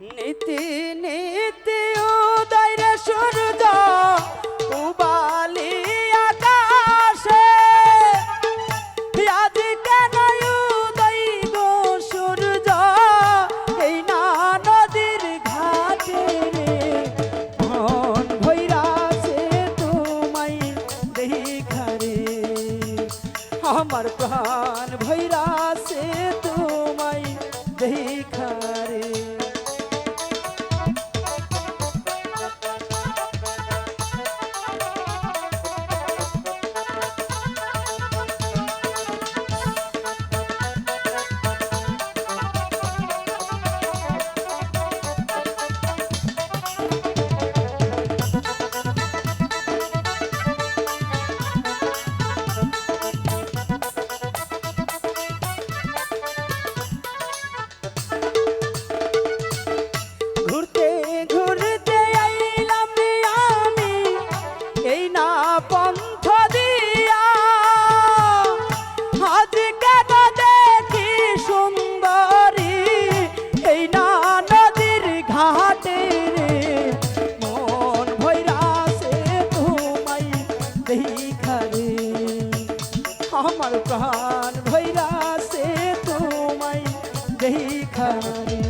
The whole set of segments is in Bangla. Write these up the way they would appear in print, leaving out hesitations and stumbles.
নীতি নীতি উদয় রে সূর্য উবালি আকাশে আজ কেন উদয় গো সূর্য এই না নদীর ঘাটে রে মন ভৈরাছে তোমায় দেখা রে আমার প্রাণ ভৈরাছে তোমায় দেখা রে ঘুরতে ঘুরতে আইলাম রে আমি এই না পন্থ দিয়া আজ কেন দেখি সুন্দরী এই না নদীর ঘাটে রে মন ভৈরাছে তোমায় দেখা রে আমার প্রাণ ভৈরাছে তোমায় দেখা রে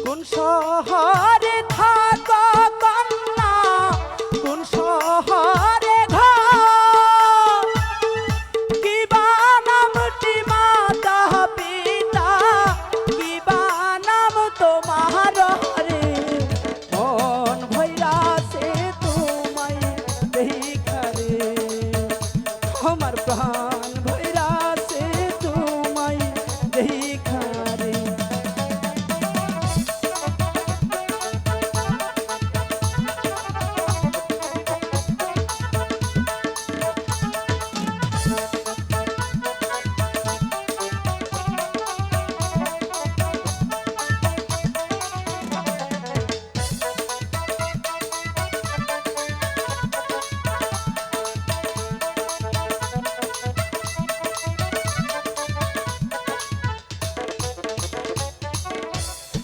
কোন শহরে থাকো কন্যা কোন শহরে ঘর কি বা নামটি মাতা পিতা কি বা নাম তোমার রে মন ভৈরাছে তোমায় দেখা রে আমার প্রাণ ভৈরাছে তোমায় দেখা রে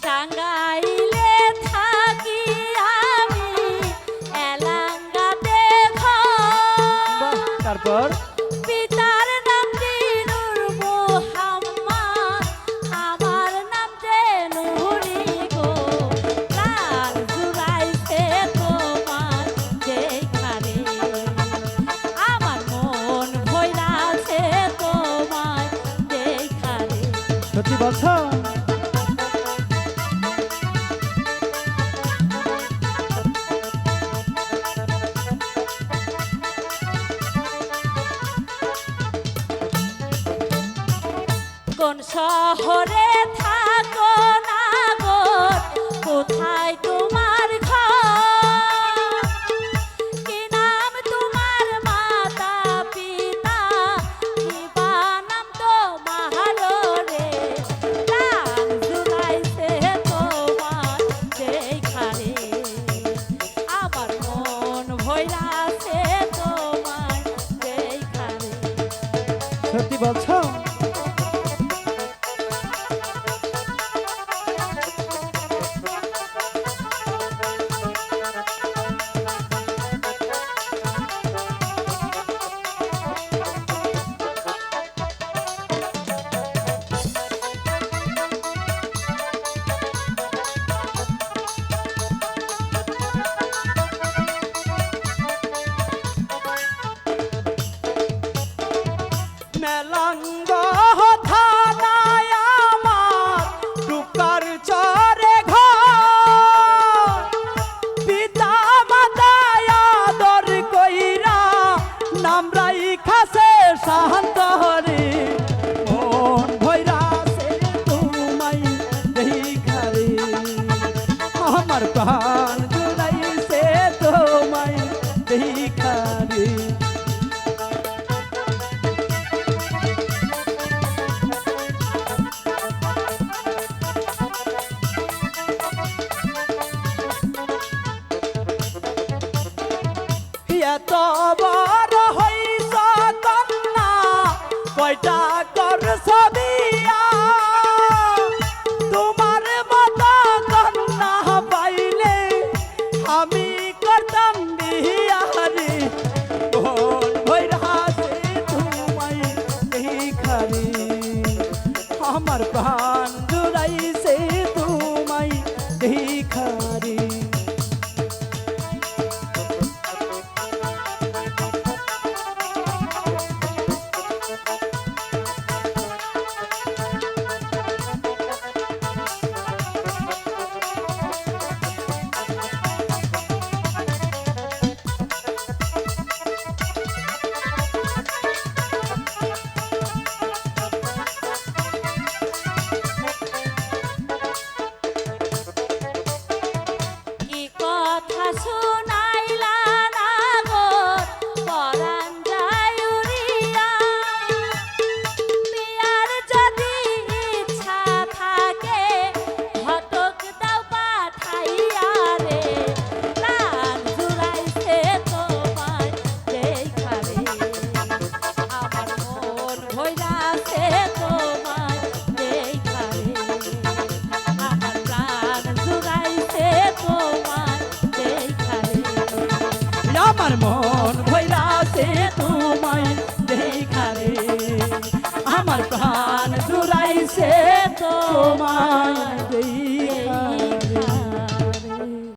টাঙ্গাইলে থাকি আমি এলাঙ্গাতে ঘর তারপর পিতার নাম দিনুর মোহাম্মদ আমার নাম তেনুরি গো প্রাণ জুড়াইছে তোমার যেখানে আমার মন ভৈরাছে তোমার যেখানে সত্যি বলছো কোন শহরে থাকো নাগর কোথায় তোমার ঘর কি নাম তোমার মাতা পিতা কি বা নাম তোমার রে প্রাণ জুড়াইছে তোমার যেখানে আমার মন ভৈরাছে তোমার যেখানে সত্যি বলছো মেলাঙ্গ থানায় আমার টুকার চরে ঘর পিতা মাতায় আদর কইরা নাম রাইখাছে শান্ত রে মন ভৈরাছে তোমায় দেখা রে আমার প্রাণ জুড়াইছে তোমায় দেখা রে এত বড় হইছ কন্যা কয়টা করছ বিয়া তোমার মতো কন্যা পাইলে আমি করতাম বিহারি কোন ভৈরাসে তোমায় দেখারি আমার প্রাণ জুড়াইছে তোমায় দেখারি কি কথা শুনাইলা না গো পরাণ যায় উড়িয়া বিয়ার যদি ইচ্ছা থাকে ঘটক দাও পাঠাইয়া রে প্রাণ জুড়াইছে তোমায় দেখারে আমার মন ভইরাছে তোমায় দেখারে আমার প্রাণ জুড়াইছে তোমায় দেখারে আমার মন ভৈরাছে তোমায় দেখারে আমার প্রাণ জুড়াইছে তোমায়